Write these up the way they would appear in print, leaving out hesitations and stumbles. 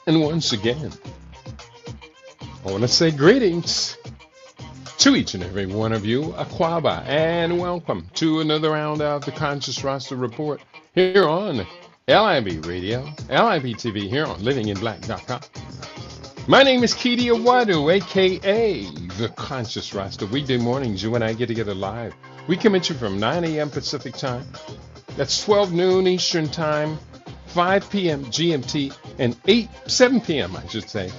And once again, I want to say greetings to each and every one of you, Aquaba, and welcome to another round of the Conscious Roster Report here on LIB Radio, LIB TV, here on livinginblack.com. My name is Kidi Awadu, aka The Conscious Roster. Weekday mornings, you and I get together live. We come at you from 9 a.m. Pacific time. That's 12 noon Eastern time, 5 p.m. GMT, and 7 p.m. I should say,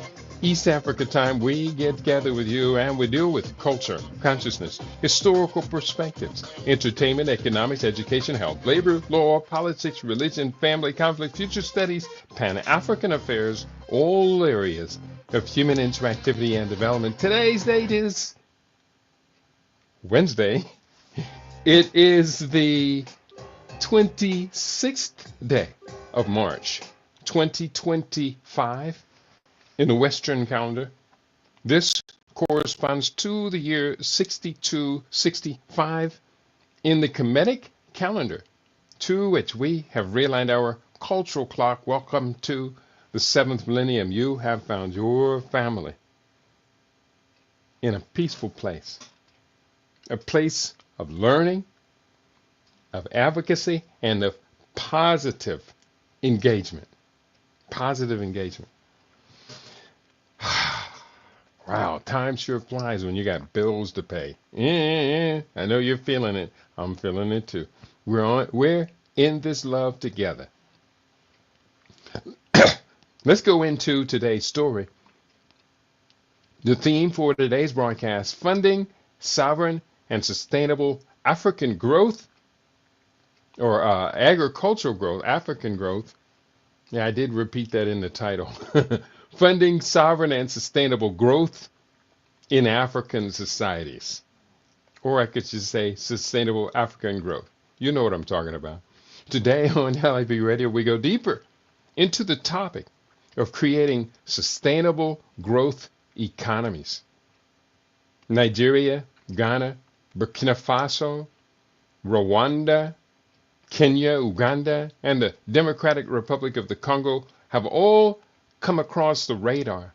East Africa time. We get together with you and we deal with culture, consciousness, historical perspectives, entertainment, economics, education, health, labor, law, politics, religion, family, conflict, future studies, Pan-African affairs, all areas of human interactivity and development. Today's date is Wednesday. It is the 26th day of March, 2025 in the Western calendar. This corresponds to the year 6265 in the Kemetic calendar, to which we have realigned our cultural clock. Welcome to the 7th millennium. You have found your family in a peaceful place, a place of learning, of advocacy, and of positive engagement. Positive engagement. Wow, time sure flies when you got bills to pay. I know you're feeling it. I'm feeling it too. We're in this love together. Let's go into today's story. The theme for today's broadcast: funding sovereign and sustainable African growth, or agricultural growth, African growth. Yeah, I did repeat that in the title. Funding sovereign and sustainable growth in African societies. Or I could just say sustainable African growth. You know what I'm talking about. Today on LIB Radio, we go deeper into the topic of creating sustainable growth economies. Nigeria, Ghana, Burkina Faso, Rwanda, Kenya, Uganda, and the Democratic Republic of the Congo have all come across the radar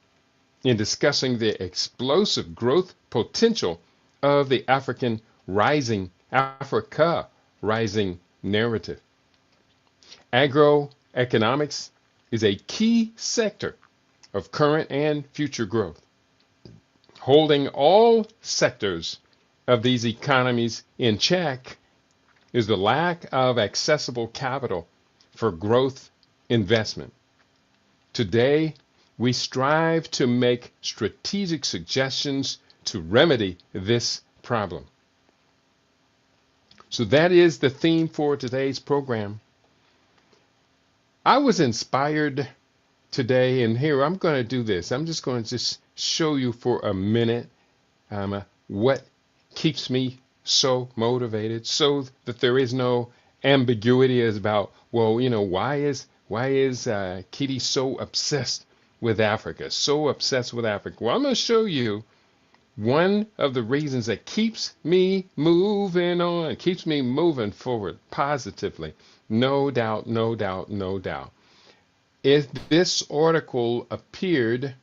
in discussing the explosive growth potential of the Africa rising narrative. Agroeconomics is a key sector of current and future growth. Holding all sectors of these economies in check is the lack of accessible capital for growth investment. Today, we strive to make strategic suggestions to remedy this problem. So that is the theme for today's program. I was inspired today, and here I'm going to do this. I'm just going to just show you for a minute what keeps me so motivated, so that there is no ambiguity as about, well, why is Kitty so obsessed with Africa, so obsessed with Africa? Well, I'm going to show you one of the reasons that keeps me moving on, keeps me moving forward positively. No doubt, no doubt, no doubt. If this article appeared,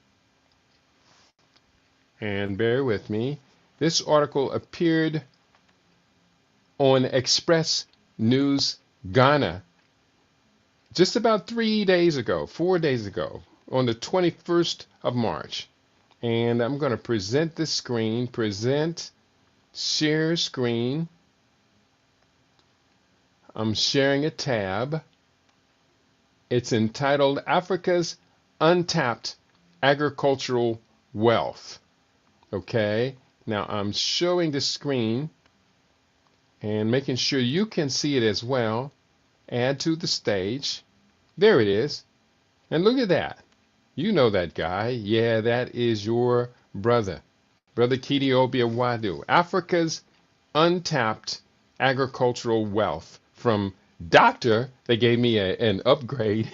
and bear with me, this article appeared on Express News Ghana just about 4 days ago, on the 21st of March. And I'm going to present the screen, share screen. I'm sharing a tab. It's entitled Africa's Untapped Agricultural Wealth. Okay, now I'm showing the screen and making sure you can see it as well. Add to the stage. There it is. And look at that. You know that guy. Yeah, that is your brother. Brother Kidi Obiawadu. Africa's Untapped Agricultural Wealth. From Doctor, they gave me an upgrade,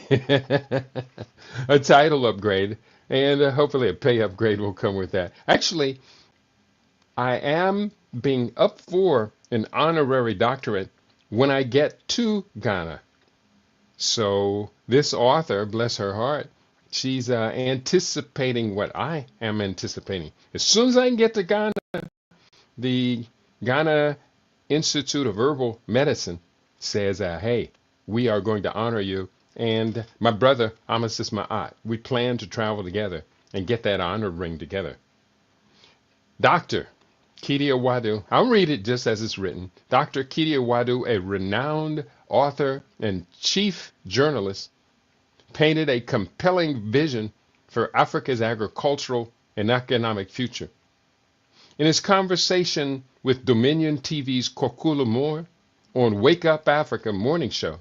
a title upgrade, and hopefully a pay upgrade will come with that. Actually, I am being up for an honorary doctorate when I get to Ghana. So this author, bless her heart, She's anticipating what I am anticipating. As soon as I can get to Ghana, the Ghana Institute of Herbal Medicine says, hey, we are going to honor you. And my brother, Amasis Ma'at, we plan to travel together and get that honor ring together. Dr. Kidi Awadu, I'll read it just as it's written. Dr. Kidi Awadu, a renowned author and chief journalist, painted a compelling vision for Africa's agricultural and economic future. In his conversation with Dominion TV's Kokula Moore on Wake Up Africa morning show,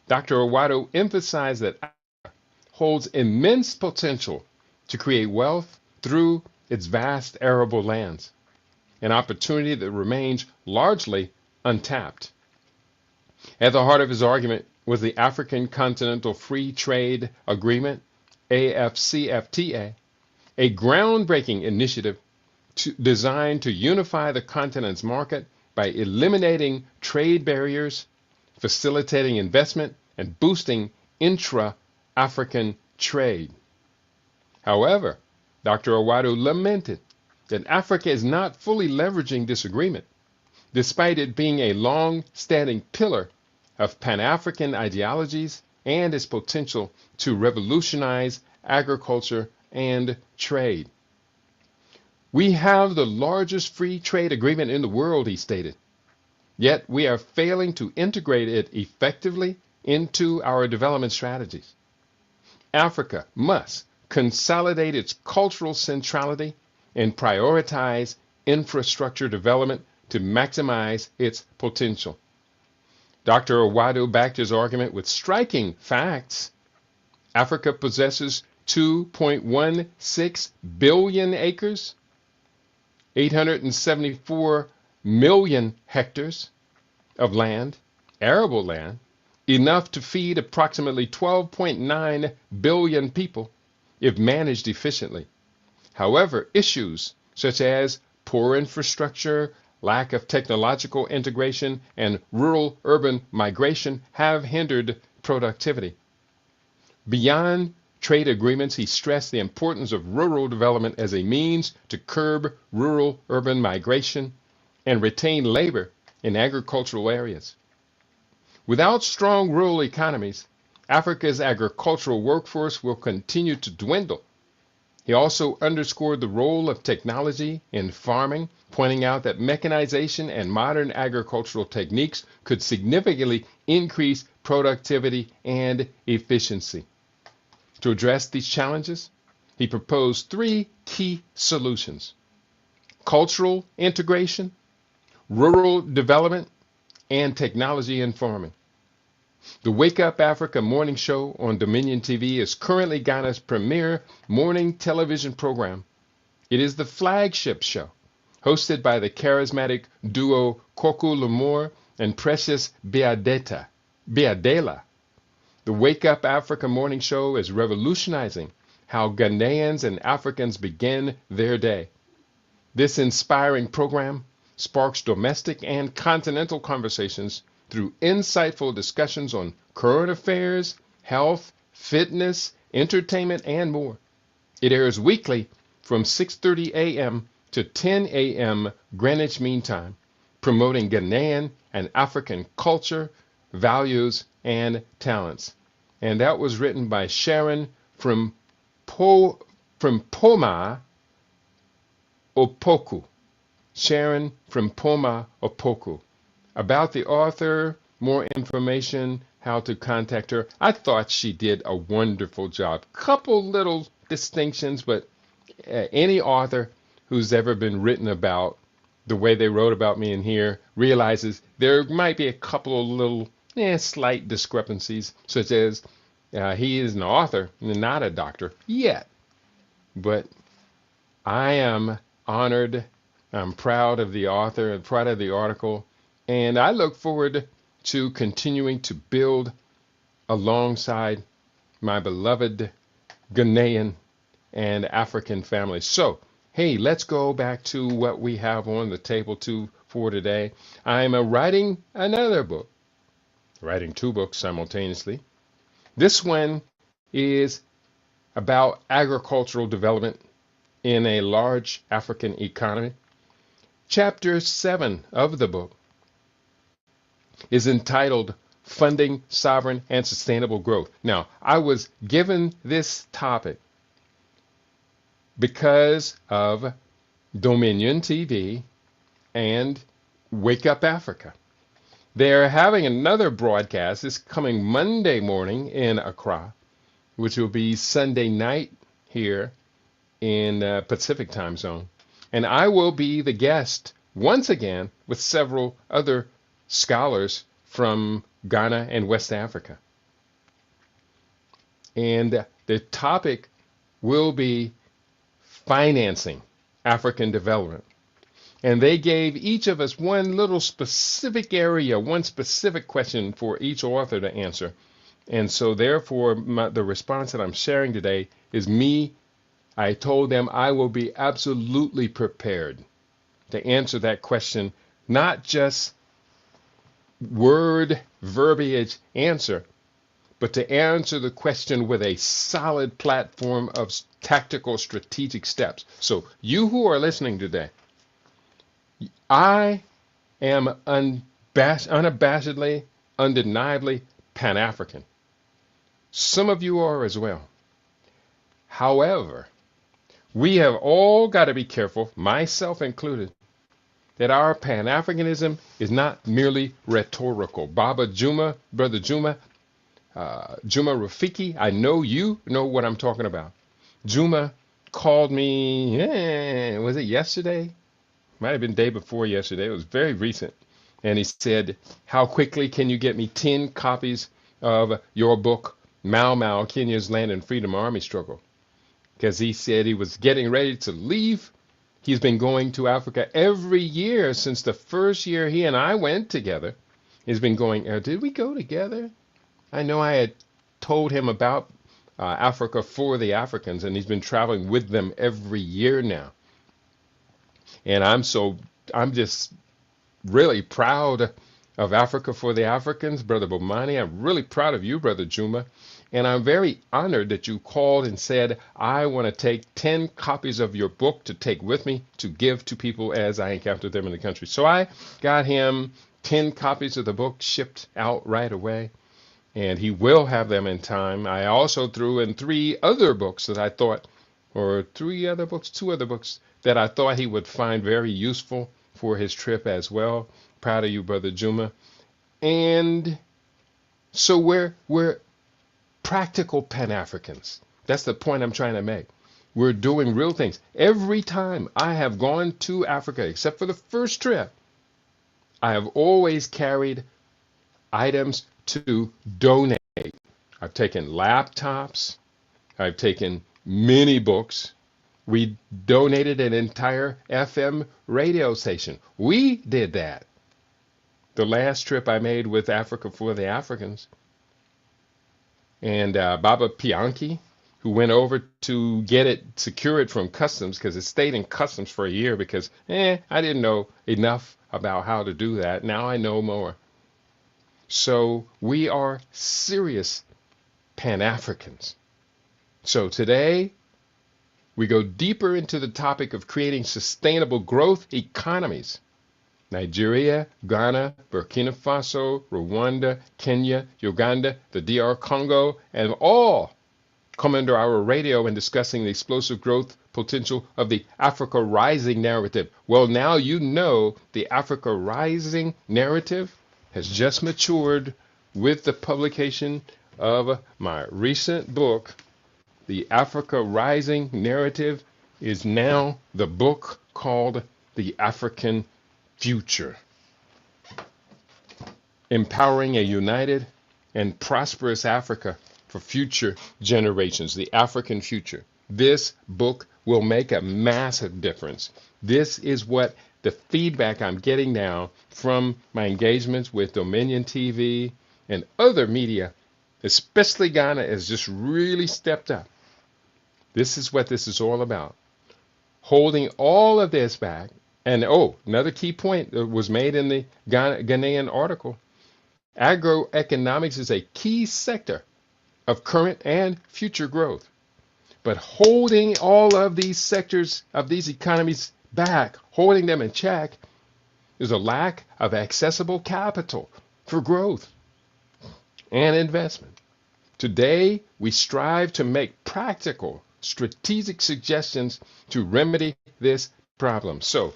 Dr. Awadu emphasized that Africa holds immense potential to create wealth through its vast arable lands, an opportunity that remains largely untapped. At the heart of his argument was the African Continental Free Trade Agreement, AFCFTA, a groundbreaking initiative designed to unify the continent's market by eliminating trade barriers, facilitating investment, and boosting intra-African trade. However, Dr. Awadu lamented that Africa is not fully leveraging this agreement, despite it being a long-standing pillar of Pan-African ideologies and its potential to revolutionize agriculture and trade. We have the largest free trade agreement in the world, he stated, yet we are failing to integrate it effectively into our development strategies. Africa must consolidate its cultural centrality and prioritize infrastructure development to maximize its potential. Dr. Awadu backed his argument with striking facts. Africa possesses 2.16 billion acres, 874 million hectares of land, arable land, enough to feed approximately 12.9 billion people if managed efficiently. However, issues such as poor infrastructure, lack of technological integration, and rural-urban migration have hindered productivity. Beyond trade agreements, he stressed the importance of rural development as a means to curb rural-urban migration and retain labor in agricultural areas. Without strong rural economies, Africa's agricultural workforce will continue to dwindle. He also underscored the role of technology in farming, pointing out that mechanization and modern agricultural techniques could significantly increase productivity and efficiency. To address these challenges, he proposed three key solutions: cultural integration, rural development, and technology in farming. The Wake Up Africa morning show on Dominion TV is currently Ghana's premier morning television program. It is the flagship show, hosted by the charismatic duo Kokula Moore and Precious Biadela. The Wake Up Africa morning show is revolutionizing how Ghanaians and Africans begin their day. This inspiring program sparks domestic and continental conversations through insightful discussions on current affairs, health, fitness, entertainment, and more. It airs weekly from 6:30 a.m. to 10 a.m. Greenwich Mean Time, promoting Ghanaian and African culture, values, and talents. And that was written by Sharon from Poma Opoku. Sharon from Poma Opoku. About the author, more information, how to contact her. I thought she did a wonderful job. Couple little distinctions, but any author who's ever been written about the way they wrote about me in here realizes there might be a couple of little slight discrepancies, such as he is an author and not a doctor yet. But I am honored. I'm proud of the author and proud of the article. And I look forward to continuing to build alongside my beloved Ghanaian and African family. So, hey, let's go back to what we have on the table for today. I'm writing another book, writing two books simultaneously. This one is about agricultural development in a large African economy. Chapter 7 of the book is entitled Funding Sovereign and Sustainable Growth. Now, I was given this topic because of Dominion TV and Wake Up Africa. They're having another broadcast this coming Monday morning in Accra, which will be Sunday night here in Pacific time zone. And I will be the guest once again with several other scholars from Ghana and West Africa. And the topic will be financing African development. And they gave each of us one little specific area, one specific question for each author to answer. And so therefore, the response that I'm sharing today is me. I told them I will be absolutely prepared to answer that question, not just word, verbiage answer, but to answer the question with a solid platform of tactical strategic steps. So you who are listening today, I am unabashedly, undeniably Pan-African. Some of you are as well. However, we have all got to be careful, myself included, that our Pan-Africanism is not merely rhetorical. Baba Juma, Brother Juma, Juma Rafiki, I know you know what I'm talking about. Juma called me, was it yesterday? Might have been the day before yesterday. It was very recent. And he said, how quickly can you get me 10 copies of your book, Mau Mau, Kenya's Land and Freedom Army Struggle? Because he said he was getting ready to leave. He's been going to Africa every year since the first year he and I went together. He's been going, did we go together? I know I had told him about Africa for the Africans, and he's been traveling with them every year now. And I'm just really proud of Africa for the Africans, Brother Bomani. I'm really proud of you, Brother Juma. And I'm very honored that you called and said, I want to take 10 copies of your book to take with me to give to people as I encounter them in the country. So I got him 10 copies of the book shipped out right away, and he will have them in time. I also threw in 3 other books that I thought, or 2 other books that I thought he would find very useful for his trip as well. Proud of you, Brother Juma. And so we're practical Pan-Africans. That's the point I'm trying to make. We're doing real things. Every time I have gone to Africa, except for the first trip, I have always carried items to donate. I've taken laptops. I've taken many books. We donated an entire FM radio station. We did that. The last trip I made with Africa for the Africans. And Baba Pianki, who went over to get it, secure it from customs, because it stayed in customs for a year because, I didn't know enough about how to do that. Now I know more. So we are serious Pan-Africans. So today, we go deeper into the topic of creating sustainable growth economies. Nigeria, Ghana, Burkina Faso, Rwanda, Kenya, Uganda, the DR Congo, and all come under our radio in discussing the explosive growth potential of the Africa Rising narrative. Well, now you know the Africa Rising narrative has just matured with the publication of my recent book. The Africa Rising narrative is now the book called The African Future. Empowering a united and prosperous Africa for future generations, the African future. This book will make a massive difference. This is what the feedback I'm getting now from my engagements with Dominion TV and other media, especially Ghana, has just really stepped up. This is what this is all about. Holding all of this back. And another key point that was made in the Ghanaian article. Agroeconomics is a key sector of current and future growth. But holding all of these sectors of these economies back, holding them in check, is a lack of accessible capital for growth and investment. Today, we strive to make practical, strategic suggestions to remedy this problem. So,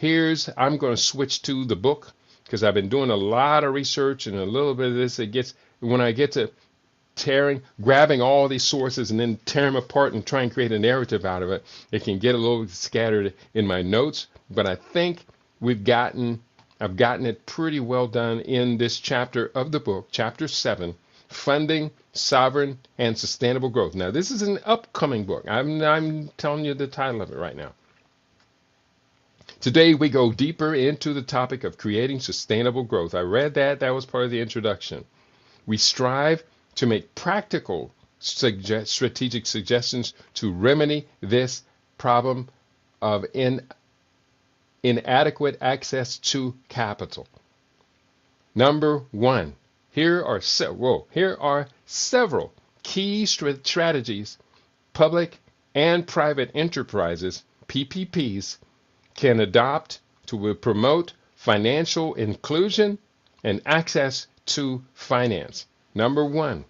I'm going to switch to the book because I've been doing a lot of research and a little bit of this. When I get to grabbing all these sources and then tearing them apart and try and create a narrative out of it, it can get a little scattered in my notes. But I think I've gotten it pretty well done in this chapter of the book, chapter 7, Funding Sovereign and Sustainable Growth. Now, this is an upcoming book. I'm telling you the title of it right now. Today, we go deeper into the topic of creating sustainable growth. I read that. That was part of the introduction. We strive to make practical strategic suggestions to remedy this problem of inadequate access to capital. Number one, here are several key strategies public and private enterprises, PPPs, can adopt to promote financial inclusion and access to finance. Number one,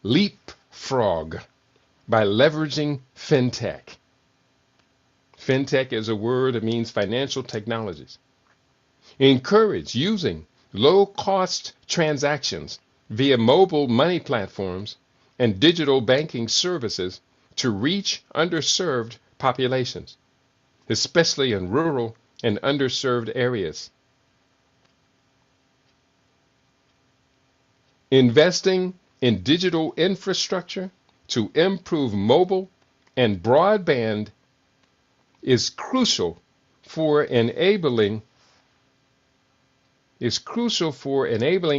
leapfrog by leveraging fintech. Fintech is a word that means financial technologies. Encourage using low-cost transactions via mobile money platforms and digital banking services to reach underserved populations, especially in rural and underserved areas. Investing in digital infrastructure to improve mobile and broadband is crucial for enabling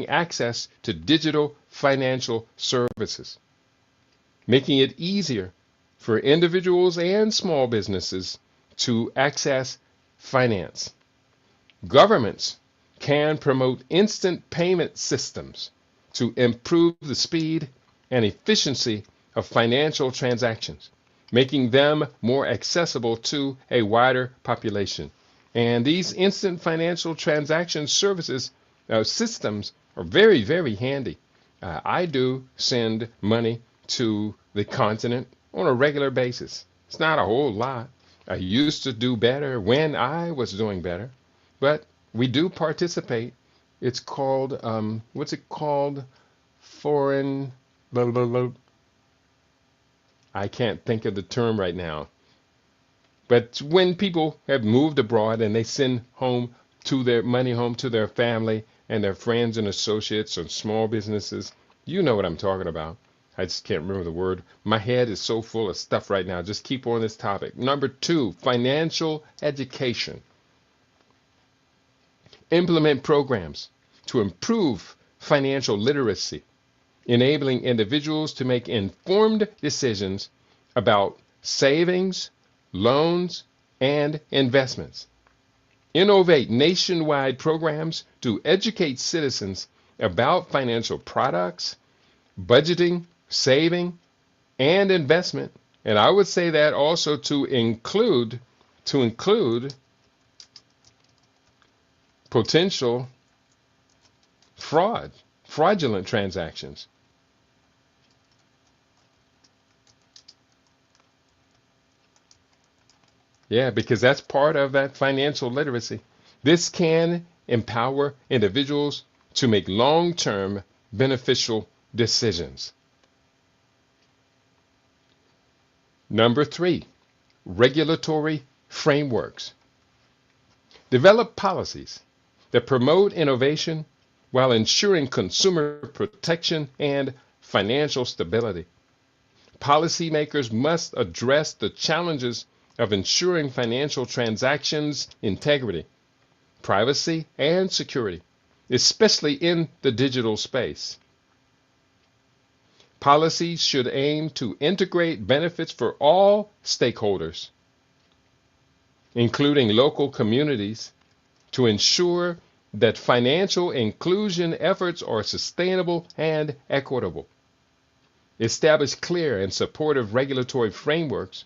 access to digital financial services, making it easier for individuals and small businesses to access finance. Governments can promote instant payment systems to improve the speed and efficiency of financial transactions, making them more accessible to a wider population. And these instant financial transaction services systems are very, very handy. I do send money to the continent on a regular basis. It's not a whole lot. I used to do better when I was doing better, but we do participate. It's called, what's it called? Foreign, blah, blah, blah. I can't think of the term right now. But when people have moved abroad and they send money home to their family and their friends and associates and small businesses, you know what I'm talking about. I just can't remember the word. My head is so full of stuff right now. Just keep on this topic. Number two, financial education. Implement programs to improve financial literacy, enabling individuals to make informed decisions about savings, loans, and investments. Innovate nationwide programs to educate citizens about financial products, budgeting, saving, and investment. And I would say that also to include potential fraudulent transactions. Yeah, because that's part of that financial literacy. This can empower individuals to make long-term beneficial decisions. Number three, regulatory frameworks. Develop policies that promote innovation while ensuring consumer protection and financial stability. Policymakers must address the challenges of ensuring financial transactions integrity, privacy, and security, especially in the digital space. Policies should aim to integrate benefits for all stakeholders, including local communities, to ensure that financial inclusion efforts are sustainable and equitable. establish clear and supportive regulatory frameworks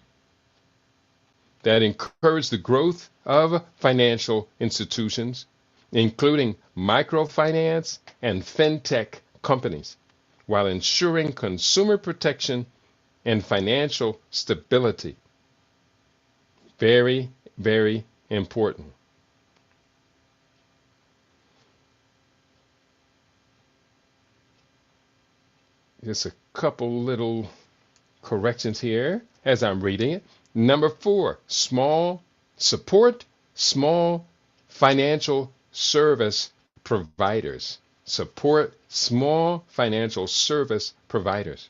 that encourage the growth of financial institutions, including microfinance and fintech companies, while ensuring consumer protection and financial stability. Very, very important. Just a couple little corrections here as I'm reading it. Number 4, support small financial service providers. Support small financial service providers.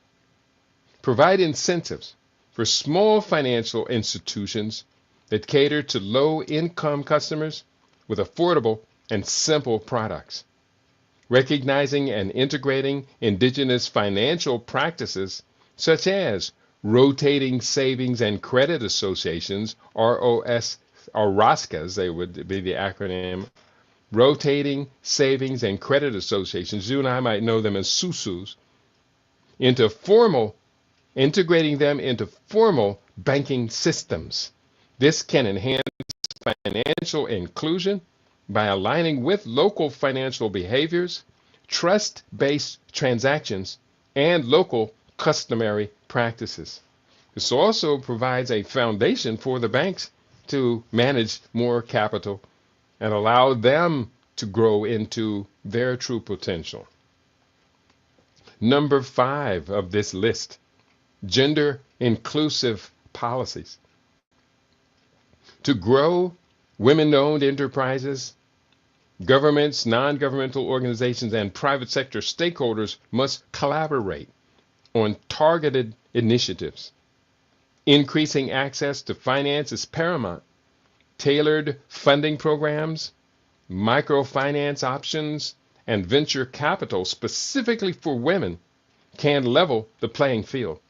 Provide incentives for small financial institutions that cater to low-income customers with affordable and simple products. Recognizing and integrating indigenous financial practices such as rotating savings and credit associations, ROS, or ROSCAs, they would be the acronym, rotating savings and credit associations, you and I might know them as SUSUs, integrating them into formal banking systems. This can enhance financial inclusion by aligning with local financial behaviors, trust-based transactions, and local customary practices. This also provides a foundation for the banks to manage more capital and allow them to grow into their true potential. Number 5 of this list, gender inclusive policies. To grow women-owned enterprises, governments, non-governmental organizations, and private sector stakeholders must collaborate on targeted initiatives. Increasing access to finance is paramount. Tailored funding programs, microfinance options, and venture capital specifically for women can level the playing field.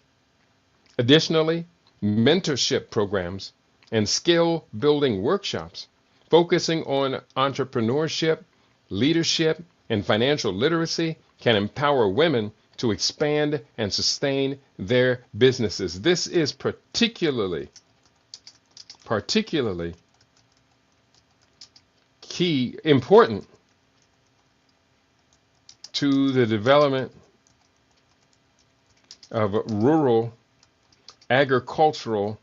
Additionally, mentorship programs and skill building workshops focusing on entrepreneurship, leadership, and financial literacy can empower women to expand and sustain their businesses. This is particularly key, important to the development of rural agricultural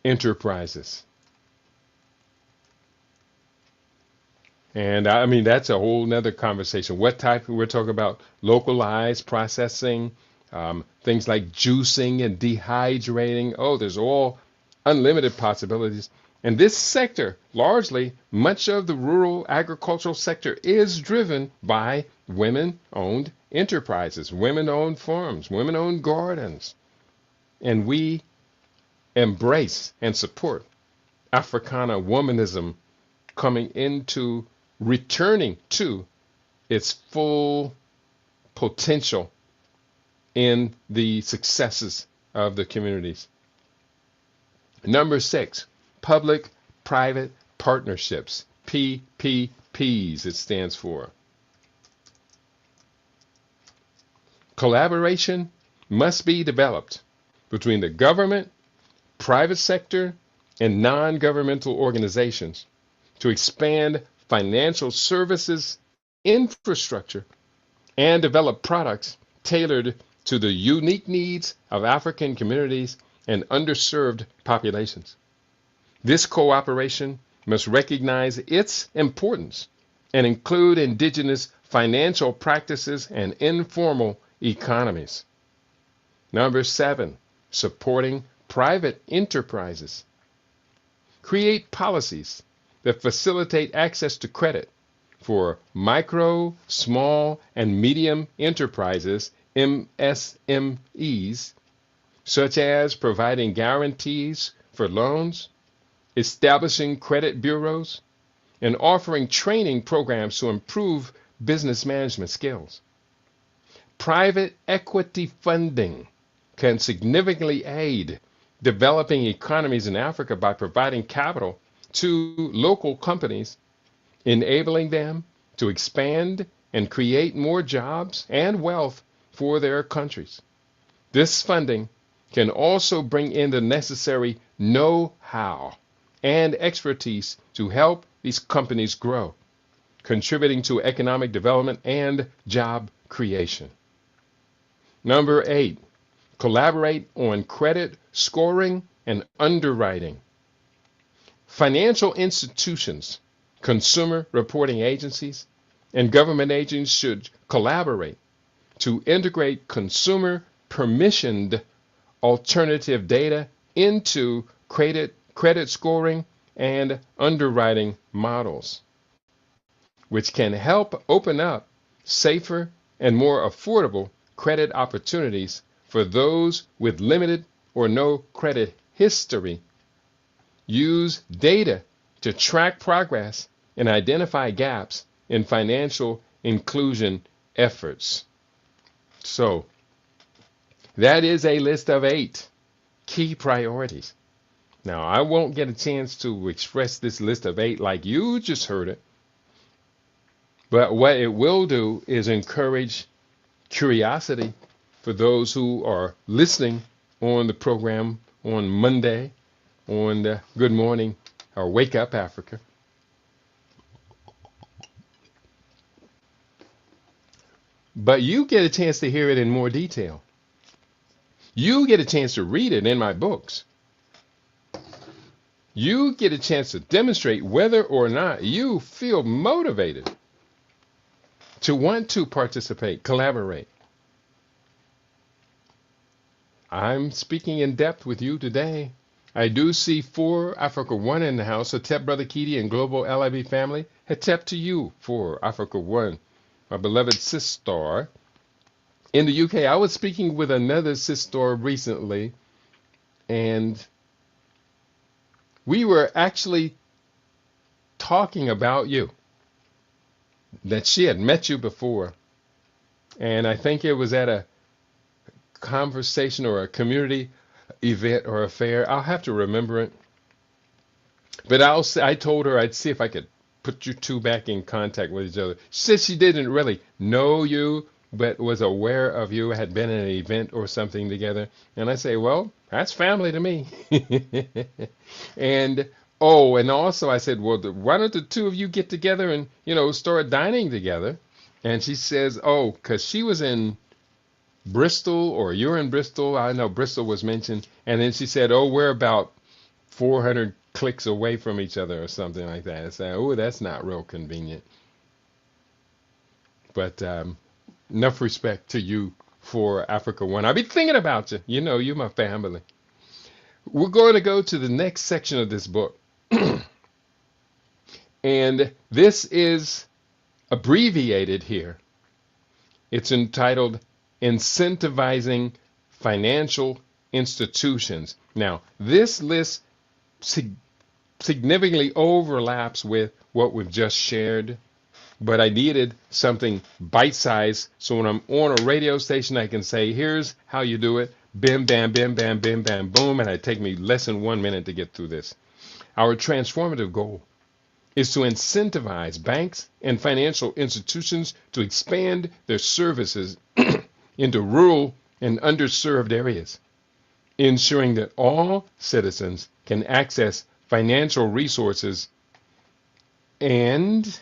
enterprises. And I mean, that's a whole nother conversation. What type, we're talking about localized processing, things like juicing and dehydrating. Oh, there's all unlimited possibilities. And this sector, largely, much of the rural agricultural sector is driven by women-owned enterprises, women-owned farms, women-owned gardens. And we embrace and support Africana womanism returning to its full potential in the successes of the communities. Number 6, public-private partnerships, PPPs it stands for. Collaboration must be developed between the government, private sector, and non-governmental organizations to expand financial services infrastructure and develop products tailored to the unique needs of African communities and underserved populations. This cooperation must recognize its importance and include indigenous financial practices and informal economies. Number 7, supporting private enterprises. Create policies that facilitate access to credit for micro, small, and medium enterprises, MSMEs, such as providing guarantees for loans, establishing credit bureaus, and offering training programs to improve business management skills. Private equity funding can significantly aid developing economies in Africa by providing capital to local companies, enabling them to expand and create more jobs and wealth for their countries. This funding can also bring in the necessary know-how and expertise to help these companies grow, contributing to economic development and job creation. Number 8, collaborate on credit scoring and underwriting. Financial institutions, consumer reporting agencies, and government agencies should collaborate to integrate consumer permissioned alternative data into credit scoring and underwriting models, which can help open up safer and more affordable credit opportunities for those with limited or no credit history. Use data to track progress and identify gaps in financial inclusion efforts. So, that is a list of 8 key priorities. Now, I won't get a chance to express this list of 8 like you just heard it, but what it will do is encourage curiosity for those who are listening on the program on Monday on Good Morning or Wake Up Africa. But you get a chance to hear it in more detail. You get a chance to read it in my books. You get a chance to demonstrate whether or not you feel motivated to want to participate, collaborate. I'm speaking in depth with you today. I do see 4 Africa One in the house. Hetep, Brother Keedy, and Global LIB family. Hetep to you for Africa One, my beloved sister. In the UK, I was speaking with another sister recently, and we were actually talking about you, that she had met you before. And I think it was at a conversation or a community event or affair. I'll have to remember it. But I told her I'd see if I could put you two back in contact with each other. She said she didn't really know you, but was aware of you, had been in an event or something together. And I say, well, that's family to me. And also I said, well, why don't the two of you get together and, start dining together? And she says, because she was in Bristol, or you're in Bristol. I know Bristol was mentioned. And then she said, we're about 400 clicks away from each other or something like that. I said, that's not real convenient. But enough respect to you for Africa One. I'll be thinking about you. You're my family. We're going to go to the next section of this book. And this is abbreviated here. It's entitled Incentivizing Financial Institutions. Now, this list significantly overlaps with what we've just shared, but I needed something bite-sized so when I'm on a radio station, I can say, here's how you do it. Bim, bam, bim, bam, bim, bam, boom. And it take me less than 1 minute to get through this. Our transformative goal is to incentivize banks and financial institutions to expand their services into rural and underserved areas, ensuring that all citizens can access financial resources and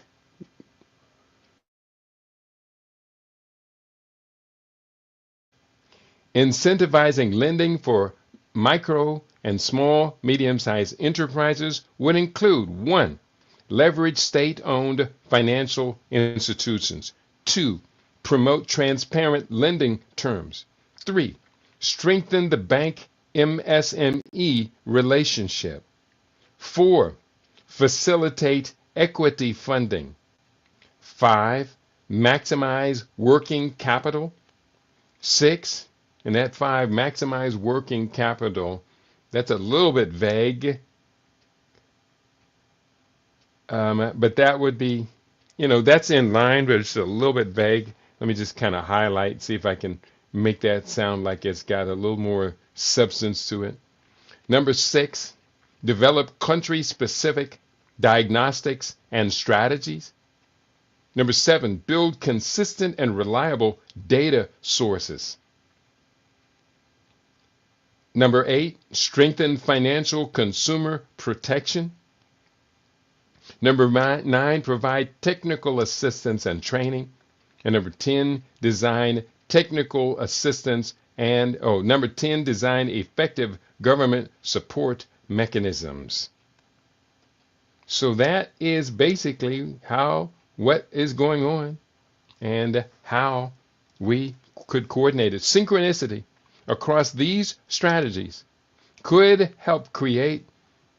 incentivizing lending for micro and small, medium-sized enterprises would include 1, leverage state-owned financial institutions. 2, promote transparent lending terms. 3, strengthen the bank MSME relationship. 4, facilitate equity funding. 5, maximize working capital. 6, and that 5, maximize working capital, that's a little bit vague. But that would be, that's in line, but it's a little bit vague. Let me just kind of highlight, see if I can make that sound like it's got a little more substance to it. Number 6, develop country-specific diagnostics and strategies. Number 7, build consistent and reliable data sources. Number 8, strengthen financial consumer protection. Number 9, provide technical assistance and training. And number 10, design technical assistance and, number 10, design effective government support mechanisms. So that is basically what is going on and how we could coordinate it. Synchronicity across these strategies could help create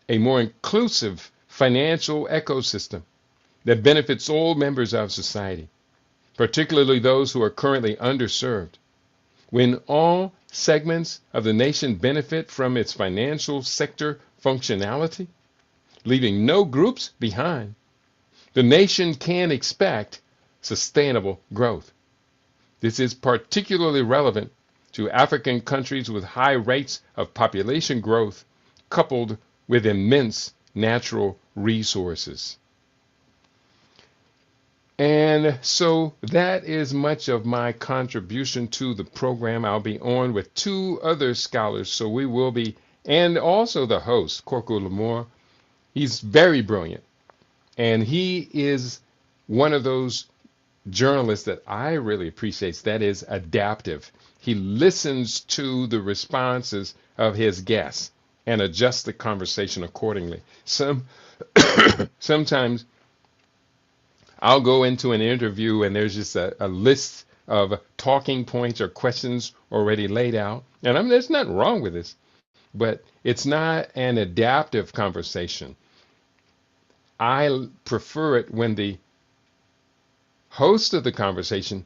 a more inclusive financial ecosystem that benefits all members of society, particularly those who are currently underserved. When all segments of the nation benefit from its financial sector functionality, leaving no groups behind, the nation can expect sustainable growth. This is particularly relevant to African countries with high rates of population growth coupled with immense natural resources. And so that is much of my contribution to the program. I'll be on with 2 other scholars, so we will be, and also the host, Corky Lamore. He's very brilliant, and he is one of those journalists that I really appreciate, that is adaptive. He listens to the responses of his guests and adjusts the conversation accordingly. Sometimes I'll go into an interview and there's just a list of talking points or questions already laid out. And there's nothing wrong with this, but it's not an adaptive conversation. I prefer it when the host of the conversation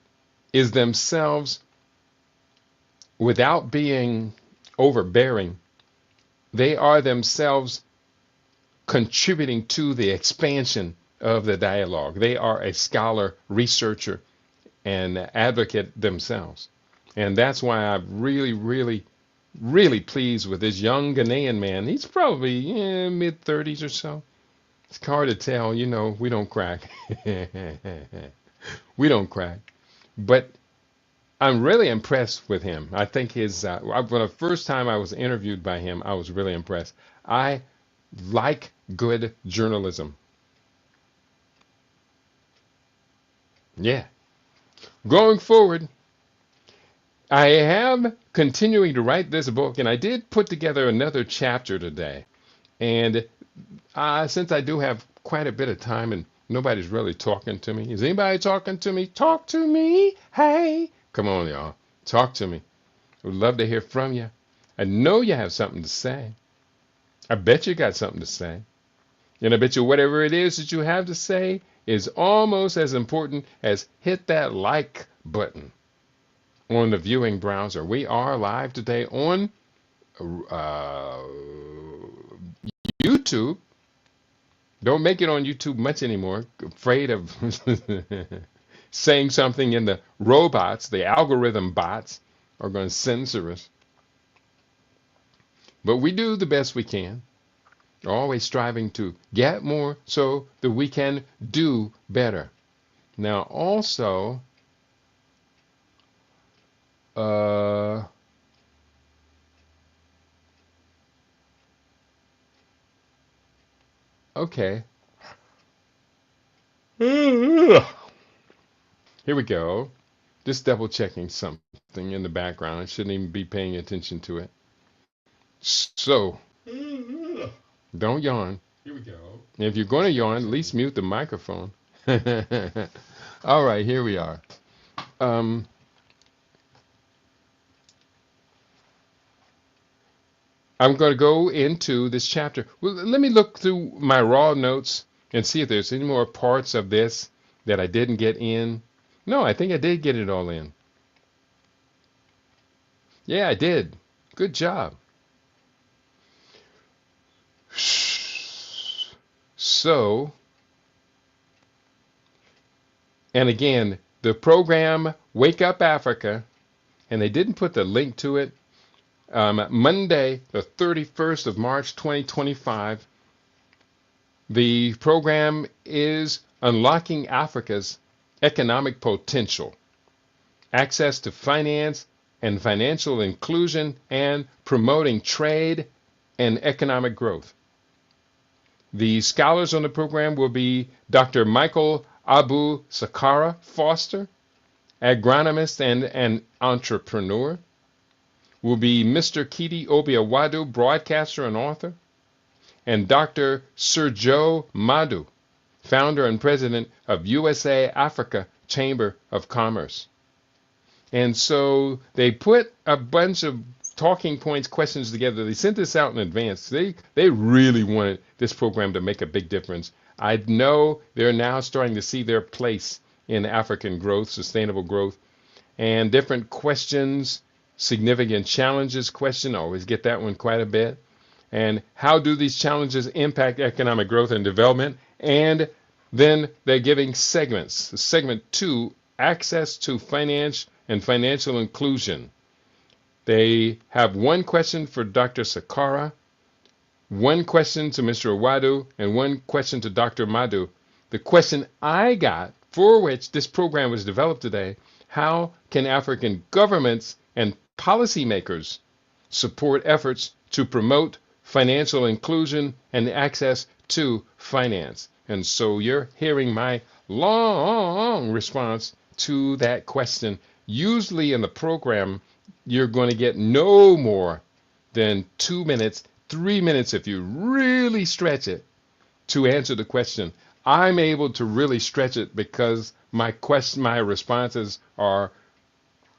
is themselves, without being overbearing, they are themselves contributing to the expansion of the dialogue. They are a scholar, researcher, and advocate themselves. And that's why I'm really, really, really pleased with this young Ghanaian man. He's probably mid-30s or so. It's hard to tell, we don't crack. We don't crack. But I'm really impressed with him. I think when the first time I was interviewed by him, I was really impressed. I like good journalism. Yeah. Going forward, I am continuing to write this book, and I did put together another chapter today. And since I do have quite a bit of time and nobody's really talking to me, is anybody talking to me? Talk to me. Hey, come on, y'all. Talk to me. I would love to hear from you. I know you have something to say. I bet you got something to say. And I bet you whatever it is that you have to say is almost as important as hit that like button on the viewing browser. We are live today on YouTube. Don't make it on YouTube much anymore. Afraid of saying something in the robots, the algorithm bots are going to censor us. But we do the best we can. Always striving to get more so that we can do better. Now also, okay. Here we go. Just double checking something in the background. I shouldn't even be paying attention to it. So, don't yawn. Here we go. And if you're going to yawn, at least mute the microphone. All right, here we are. I'm going to go into this chapter. Well, let me look through my raw notes and see if there's any more parts of this that I didn't get in. No, I think I did get it all in. Yeah, I did. Good job. So, and again, the program Wake Up Africa, and they didn't put the link to it. Monday, the 31st of March, 2025, the program is Unlocking Africa's economic potential, access to finance and financial inclusion, and promoting trade and economic growth. The scholars on the program will be Dr. Michael Abu Sakara Foster, agronomist and an entrepreneur. Will be Mr. Kidi Obiawadu, broadcaster and author, and Dr. Sir Joe Madu, founder and president of USA Africa Chamber of Commerce. And so they put a bunch of talking points, questions together. They sent this out in advance. They really wanted this program to make a big difference. I know they're now starting to see their place in African growth, sustainable growth, and different questions, significant challenges question. I always get that one quite a bit. And how do these challenges impact economic growth and development? And then they're giving segments. Segment 2, access to finance and financial inclusion. They have one question for Dr. Sakara, one question to Mr. Awadu, and one question to Dr. Madu. The question I got, for which this program was developed today, how can African governments and policymakers support efforts to promote financial inclusion and access to finance? And so you're hearing my long response to that question. Usually in the program, you're going to get no more than 2 minutes, 3 minutes if you really stretch it to answer the question. I'm able to really stretch it because my responses are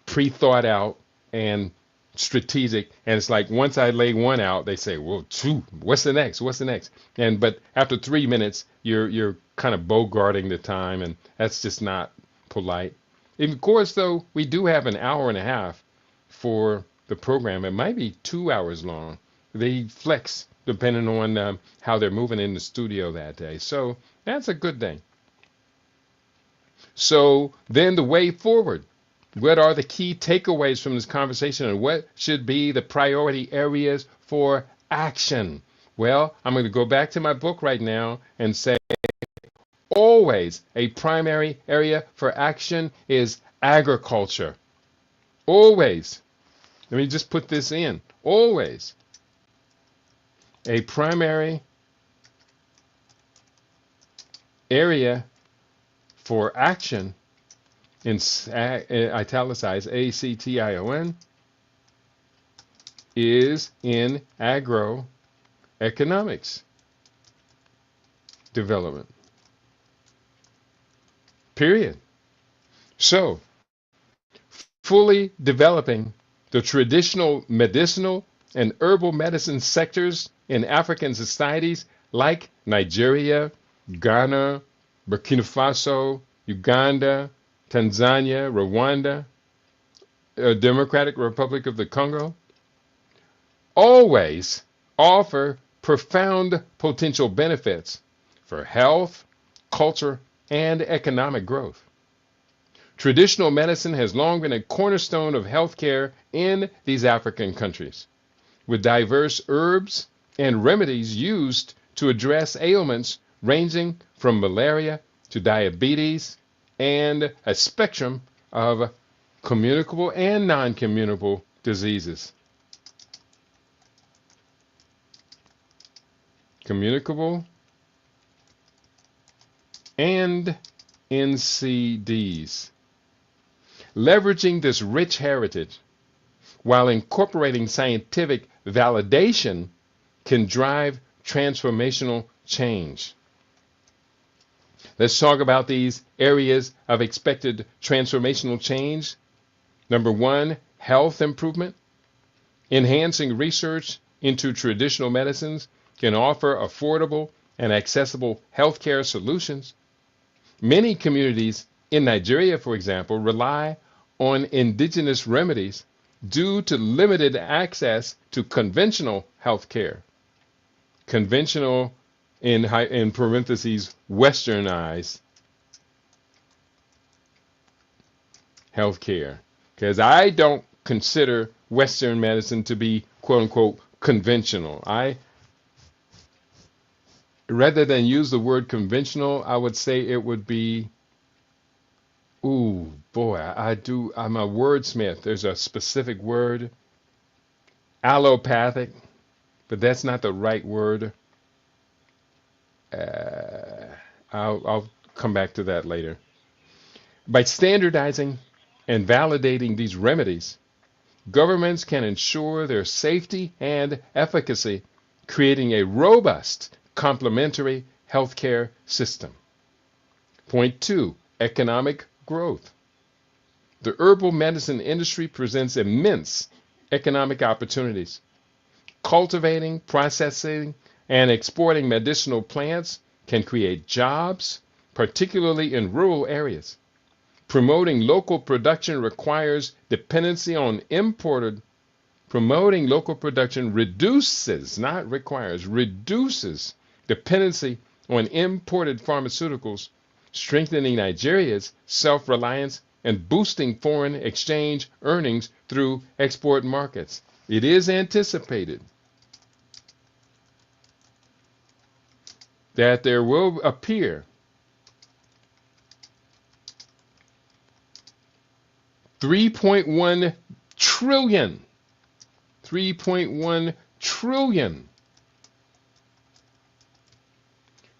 pre-thought out and strategic. And it's like once I lay one out, they say, well, 2, what's the next? What's the next? But after 3 minutes, you're kind of bogarting the time, and that's just not polite. Of course, though, we do have an hour and a half for the program. It might be 2 hours long. They flex depending on how they're moving in the studio that day. So that's a good thing. So then the way forward. What are the key takeaways from this conversation, and what should be the priority areas for action? Well, I'm going to go back to my book right now and say always a primary area for action is agriculture. Always. Let me just put this in. Always. A primary area for action, in italicized ACTION, is in agroeconomics development. Period. So, fully developing the traditional medicinal and herbal medicine sectors in African societies like Nigeria, Ghana, Burkina Faso, Uganda, Tanzania, Rwanda, Democratic Republic of the Congo, always offer profound potential benefits for health, culture, and economic growth. Traditional medicine has long been a cornerstone of healthcare in these African countries, with diverse herbs and remedies used to address ailments ranging from malaria to diabetes and a spectrum of communicable and non-communicable diseases. Communicable and NCDs. Leveraging this rich heritage while incorporating scientific validation can drive transformational change. Let's talk about these areas of expected transformational change. Number 1, health improvement. Enhancing research into traditional medicines can offer affordable and accessible healthcare solutions. Many communities in Nigeria, for example, rely on indigenous remedies due to limited access to conventional healthcare. Conventional, in parentheses, westernized healthcare. Because I don't consider Western medicine to be, quote unquote, conventional. Rather than use the word conventional, I would say it would be Ooh, boy, I do. I'm a wordsmith. There's a specific word, allopathic, but that's not the right word. Uh, I'll come back to that later. By standardizing and validating these remedies, governments can ensure their safety and efficacy, creating a robust complementary healthcare system. Point two, economic growth. The herbal medicine industry presents immense economic opportunities. Cultivating, processing, and exporting medicinal plants can create jobs, particularly in rural areas. Promoting local production requires dependency on imported. Promoting local production reduces, not requires, reduces dependency on imported pharmaceuticals, strengthening Nigeria's self reliance and boosting foreign exchange earnings through export markets. It is anticipated that there will appear 3.1 trillion, 3.1 trillion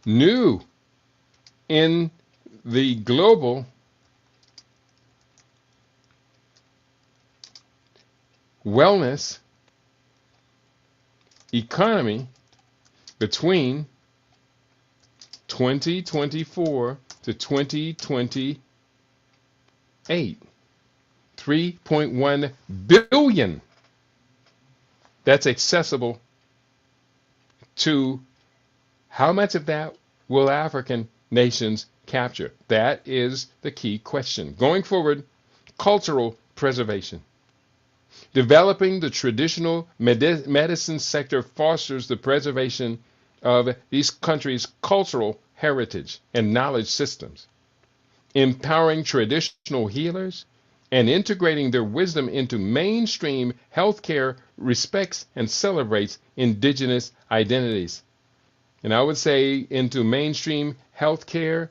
new in the global wellness economy between 2024 to 2028. 3.1 billion. That's accessible to how much of that will African nations capture? That is the key question. Going forward, cultural preservation. Developing the traditional medicine sector fosters the preservation of these countries' cultural heritage and knowledge systems. Empowering traditional healers and integrating their wisdom into mainstream healthcare respects and celebrates indigenous identities. And I would say into mainstream healthcare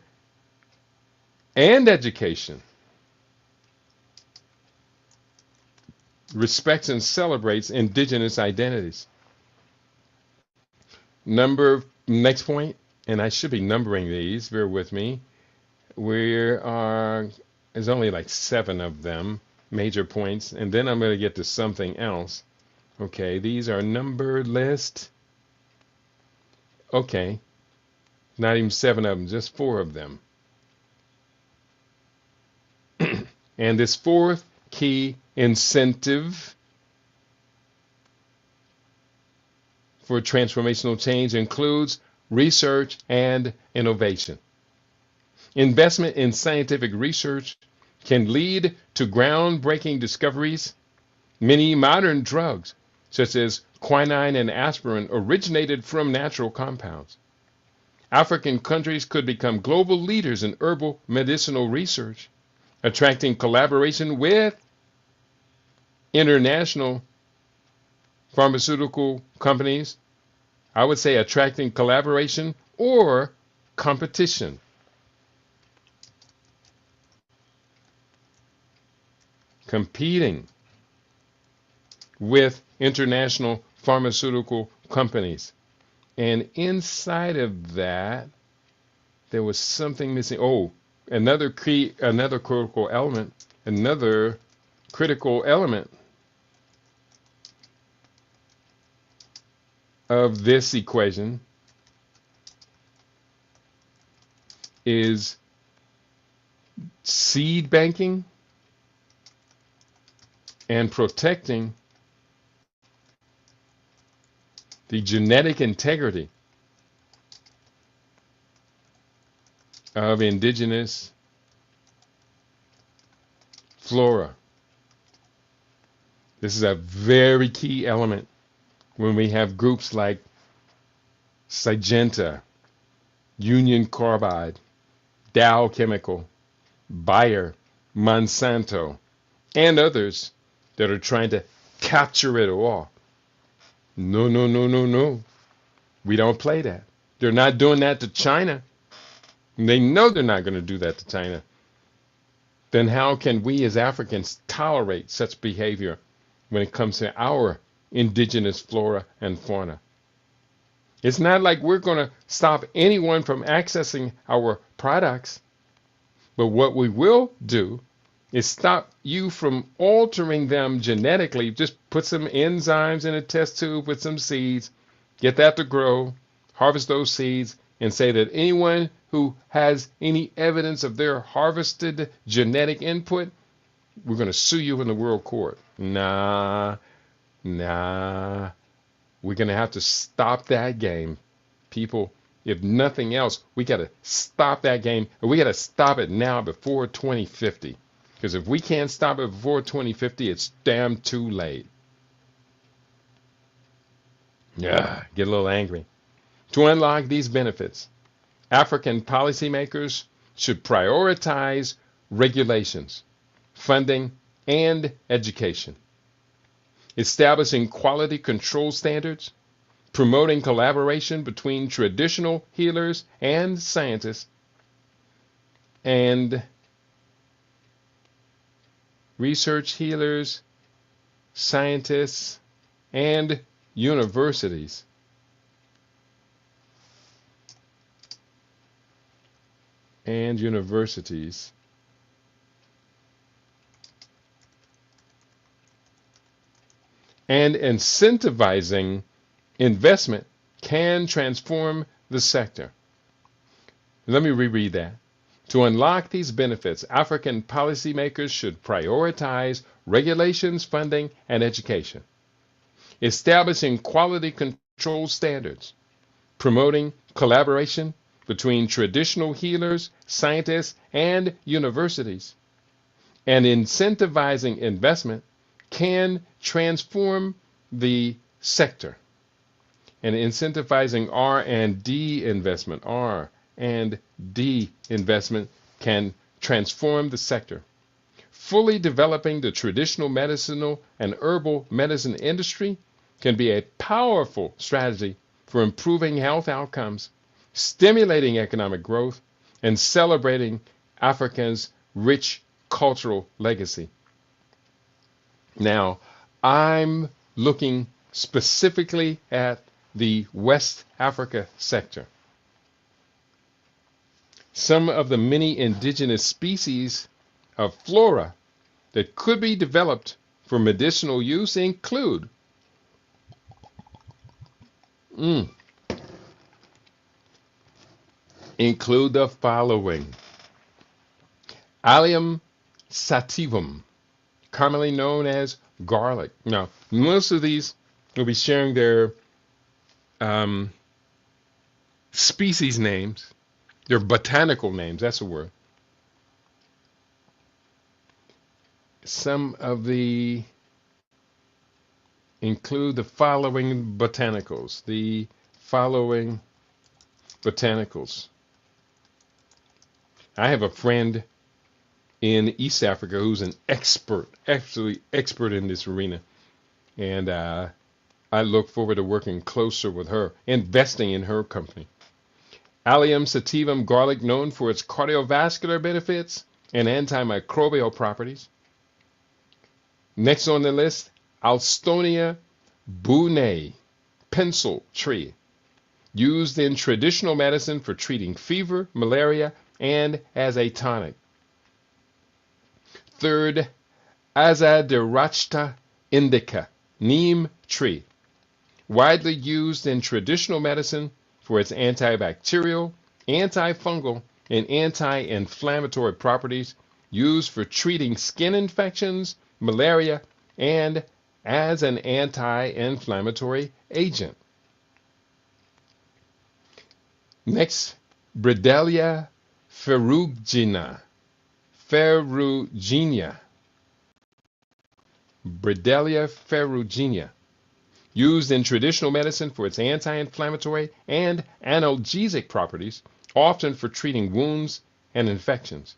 and education, respects and celebrates indigenous identities. Next point, and I should be numbering these, bear with me. There's only like 7 of them, major points, and then I'm going to get to something else. Okay, these are numbered list. Okay, not even 7 of them, just 4 of them. And this fourth key incentive for transformational change includes research and innovation. Investment in scientific research can lead to groundbreaking discoveries. Many modern drugs, such as quinine and aspirin, originated from natural compounds. African countries could become global leaders in herbal medicinal research, attracting collaboration with international pharmaceutical companies. I would say attracting collaboration or competition. Competing with international pharmaceutical companies. And inside of that, there was something missing. Oh, another critical element of this equation is seed banking and protecting the genetic integrity of indigenous flora. This is a very key element when we have groups like Syngenta, Union Carbide, Dow Chemical, Bayer, Monsanto, and others that are trying to capture it all. No, no, no, no, no. We don't play that. They're not doing that to China. They know they're not going to do that to China. then how can we as Africans tolerate such behavior when it comes to our indigenous flora and fauna? It's not like we're going to stop anyone from accessing our products, but what we will do is stop you from altering them genetically. Just put some enzymes in a test tube with some seeds, get that to grow, harvest those seeds, and say that anyone who has any evidence of their harvested genetic input, we're going to sue you in the world court. Nah. We're going to have to stop that game. People, if nothing else, we got to stop that game. And we got to stop it now before 2050. Because if we can't stop it before 2050, it's damn too late. Yeah, get a little angry. To unlock these benefits, African policymakers should prioritize regulations, funding, and education, establishing quality control standards, promoting collaboration between traditional healers and scientists, and research healers, scientists, and universities. And incentivizing investment can transform the sector. Let me reread that. To unlock these benefits, African policymakers should prioritize regulations, funding, and education, establishing quality control standards, promoting collaboration between traditional healers, scientists, and universities, and incentivizing investment can transform the sector. And incentivizing R&D investment can transform the sector. Fully developing the traditional medicinal and herbal medicine industry can be a powerful strategy for improving health outcomes, stimulating economic growth, and celebrating Africa's rich cultural legacy. Now, I'm looking specifically at the West Africa sector. Some of the many indigenous species of flora that could be developed for medicinal use include the following: Allium sativum, commonly known as garlic. Now, most of these will be sharing their species names, their botanical names, that's the word. Some of the include the following botanicals. I have a friend in East Africa who's an expert, absolutely expert in this arena. And I look forward to working closer with her, investing in her company. Allium sativum garlic, known for its cardiovascular benefits and antimicrobial properties. Next on the list, Alstonia bunae, pencil tree, used in traditional medicine for treating fever, malaria, and as a tonic. Third, Azadirachta indica, neem tree, widely used in traditional medicine for its antibacterial, antifungal, and anti-inflammatory properties, used for treating skin infections, malaria, and as an anti-inflammatory agent. Next, Breddelia ferruginea. Breddelia ferruginea, used in traditional medicine for its anti-inflammatory and analgesic properties, often for treating wounds and infections.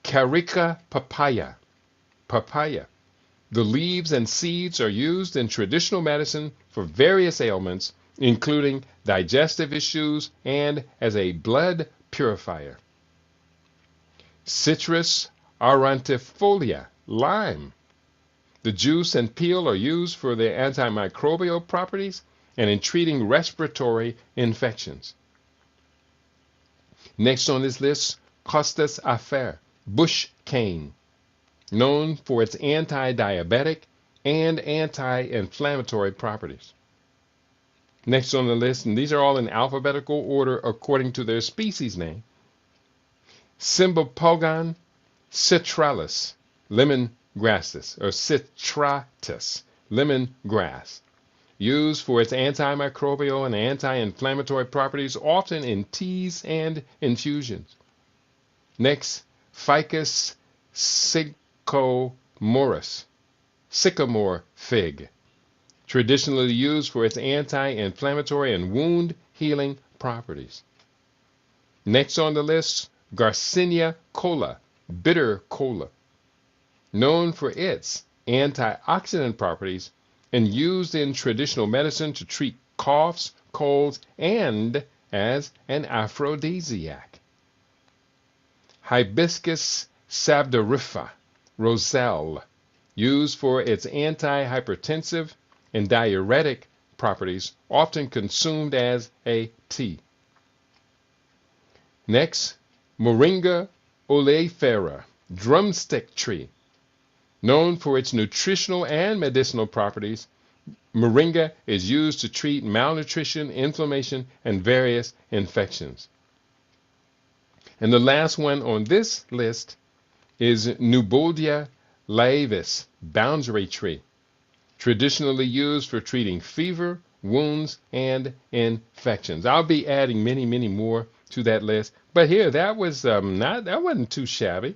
Carica papaya. The leaves and seeds are used in traditional medicine for various ailments, including digestive issues and as a blood purifier. Citrus aurantifolia, lime. The juice and peel are used for their antimicrobial properties and in treating respiratory infections. Next on this list, Costus afer, bush cane, known for its anti-diabetic and anti-inflammatory properties. Next on the list, and these are all in alphabetical order according to their species name, Cymbopogon citralis, lemongrassus, or citratus, lemongrass, used for its antimicrobial and anti-inflammatory properties, often in teas and infusions. Next, Ficus sycamorus, sycamore fig, traditionally used for its anti-inflammatory and wound healing properties. Next on the list, Garcinia cola, bitter cola, known for its antioxidant properties and used in traditional medicine to treat coughs, colds, and as an aphrodisiac. Hibiscus sabdariffa, roselle, used for its anti-hypertensive and diuretic properties, often consumed as a tea. Next, Moringa oleifera, drumstick tree. Known for its nutritional and medicinal properties, moringa is used to treat malnutrition, inflammation, and various infections. And the last one on this list is Nubodia laevis, boundary tree, traditionally used for treating fever, wounds, and infections. I'll be adding many, many more to that list. But here, that was that wasn't too shabby.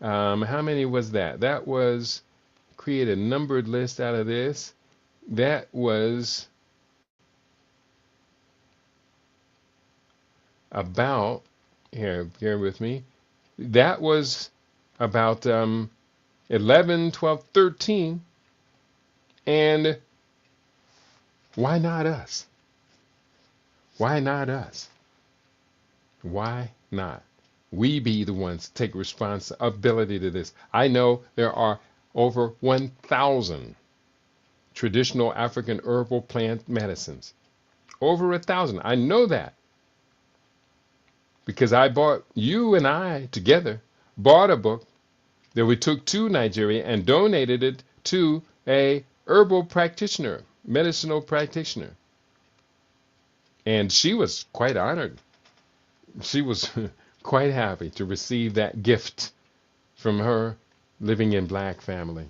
How many was that? That was, create a numbered list out of this. That was about, here, bear with me. That was about 11, 12, 13. And why not us? Why not us? Why not? We be the ones to take responsibility to this. I know there are over 1,000 traditional African herbal plant medicines. Over 1,000. I know that. Because you and I together bought a book that we took to Nigeria and donated it to a herbal practitioner, medicinal practitioner. And she was quite honored. She was quite happy to receive that gift from her living in black family.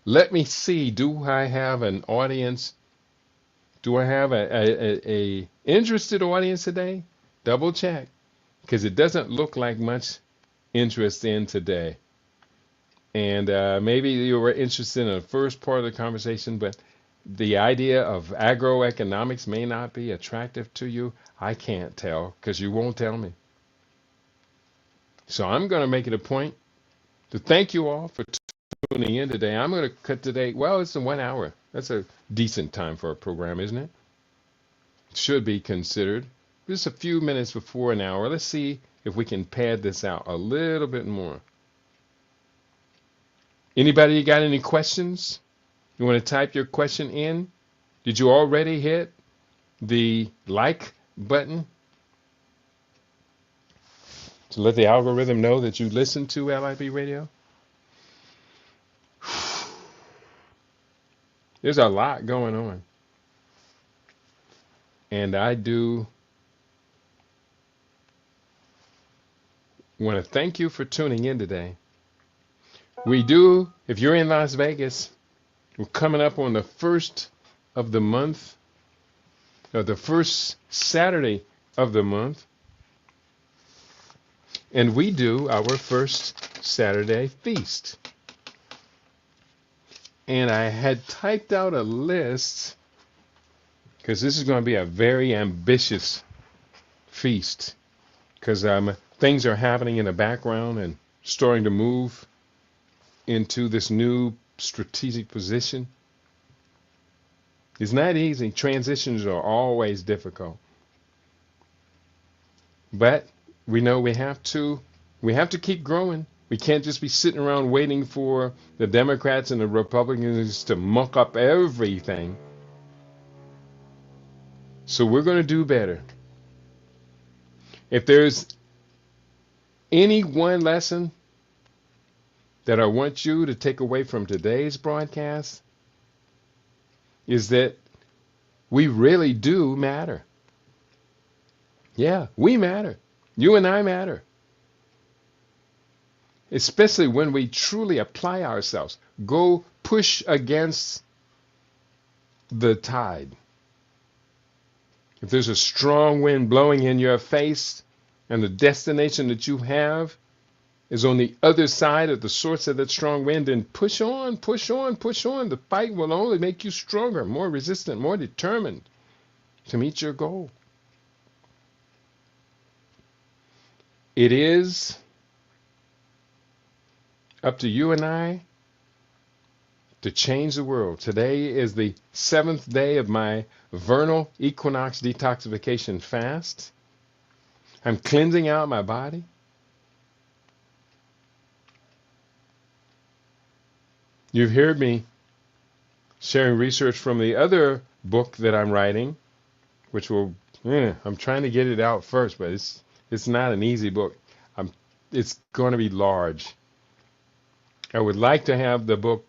Let me see, do I have an audience? Do I have a interested audience today? Double check, because it doesn't look like much interest in today. And maybe you were interested in the first part of the conversation, but the idea of agroeconomics may not be attractive to you. I can't tell, because you won't tell me. So I'm going to make it a point to thank you all for tuning in today. I'm going to cut today. Well, it's 1 hour. That's a decent time for a program, isn't it? Should be considered. Just a few minutes before an hour. Let's see if we can pad this out a little bit more. Anybody got any questions? You want to type your question in? Did you already hit the like button to let the algorithm know that you listen to LIB Radio? There's a lot going on. And I do want to thank you for tuning in today. We do, if you're in Las Vegas, we're coming up on the first of the month, or the first Saturday of the month. And we do our first Saturday feast. And I had typed out a list, because this is going to be a very ambitious feast, because things are happening in the background and starting to move into this new strategic position. It's not easy. Transitions are always difficult. But we know we have to keep growing. We can't just be sitting around waiting for the Democrats and the Republicans to muck up everything. So we're going to do better. If there's any one lesson that I want you to take away from today's broadcast, is that we really do matter. Yeah, we matter. You and I matter. Especially when we truly apply ourselves. Go push against the tide. If there's a strong wind blowing in your face and the destination that you have is on the other side of the source of that strong wind, then push on, push on, push on. The fight will only make you stronger, more resistant, more determined to meet your goal. It is up to you and I to change the world. Today is the 7th day of my vernal equinox detoxification fast. I'm cleansing out my body. You've heard me sharing research from the other book that I'm writing, which I'm trying to get it out first, but it's not an easy book. It's going to be large. I would like to have the book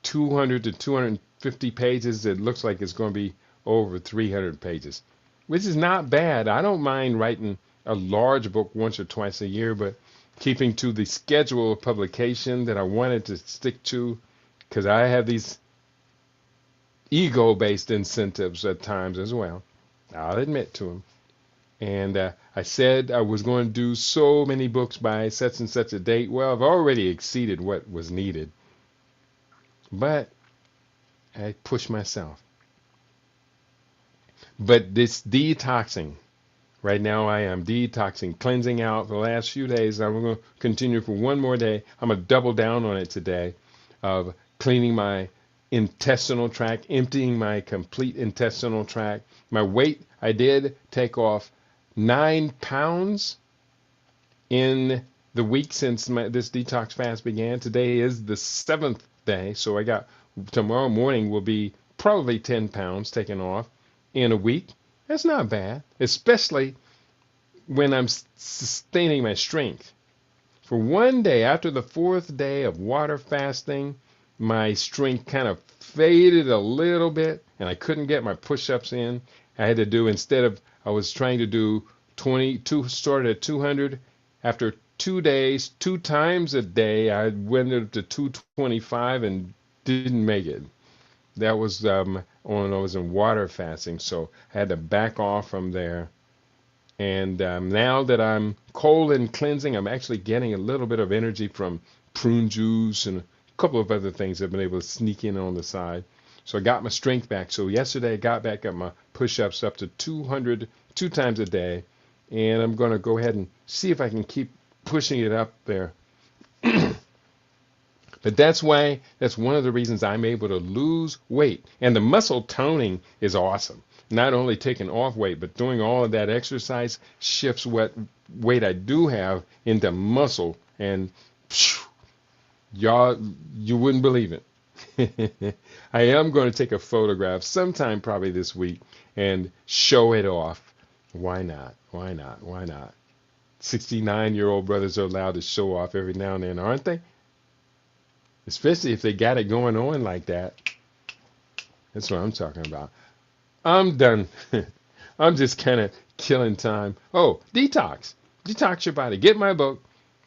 200 to 250 pages. It looks like it's going to be over 300 pages, which is not bad. I don't mind writing a large book once or twice a year, but keeping to the schedule of publication that I wanted to stick to, because I have these ego-based incentives at times as well. I'll admit to them. And I said I was going to do so many books by such and such a date. Well, I've already exceeded what was needed. But I pushed myself. But this detoxing, right now I am detoxing, cleansing out for the last few days. I'm going to continue for one more day. I'm going to double down on it today of cleaning my intestinal tract, emptying my complete intestinal tract. My weight, I did take off 9 pounds in the week since this detox fast began. Today is the 7th day, so tomorrow morning will be probably 10 pounds taken off in a week. That's not bad, especially when I'm sustaining my strength. For one day, after the 4th day of water fasting, my strength kind of faded a little bit, and I couldn't get my push-ups in. I had to do, I was trying to do 22, started at 200. After 2 days, 2 times a day, I went up to 225 and didn't make it. That was I was in water fasting, so I had to back off from there. And now that I'm cold and cleansing, I'm actually getting a little bit of energy from prune juice and a couple of other things I've been able to sneak in on the side. So I got my strength back. So yesterday I got back at my push-ups up to 200 2 times a day. And I'm going to go ahead and see if I can keep pushing it up there. But that's one of the reasons I'm able to lose weight. And the muscle toning is awesome. Not only taking off weight, but doing all of that exercise shifts what weight I do have into muscle. And y'all, you wouldn't believe it. I am going to take a photograph sometime probably this week and show it off. Why not? Why not? Why not? 69-year-old brothers are allowed to show off every now and then, aren't they? Especially if they got it going on like that. That's what I'm talking about. I'm done. I'm just kind of killing time. Oh, detox. Detox your body. Get my book,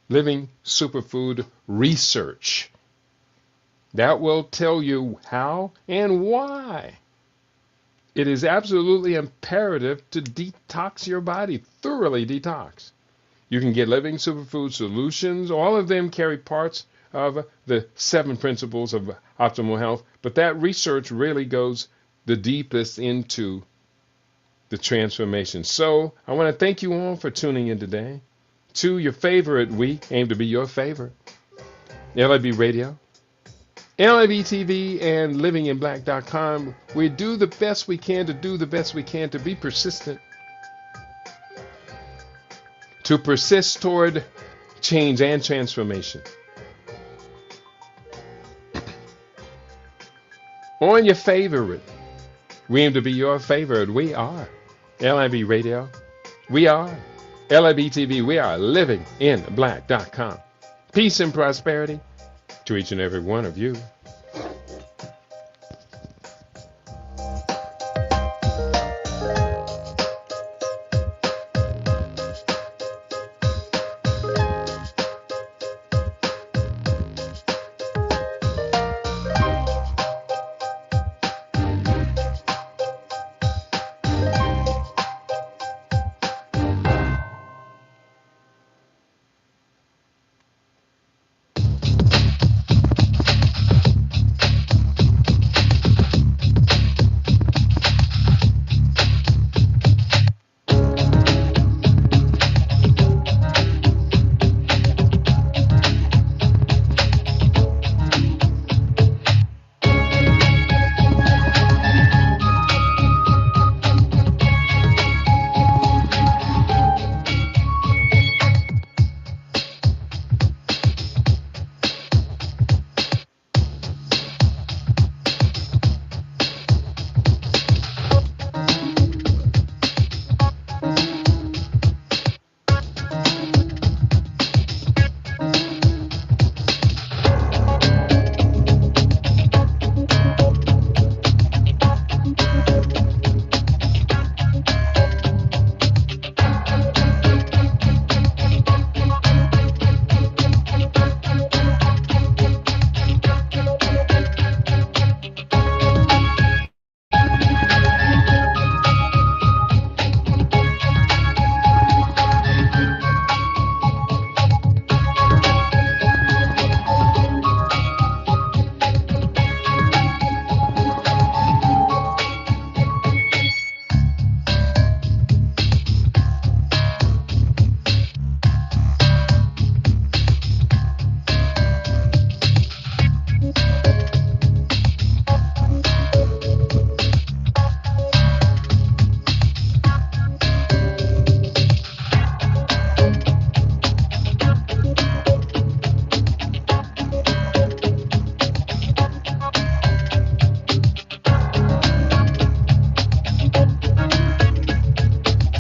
Living Superfood Research. That will tell you how and why it is absolutely imperative to detox your body, thoroughly detox. You can get Living Superfood Solutions. All of them carry parts of the 7 principles of optimal health, but that research really goes the deepest into the transformation. So I want to thank you all for tuning in today to your favorite, we aim to be your favorite, LIB Radio, LIB TV, and livinginblack.com. We do the best we can to do the best we can to be persistent, to persist toward change and transformation. On your favorite. We aim to be your favorite. We are LIB Radio. We are LIB TV. We are livinginblack.com. Peace and prosperity to each and every one of you.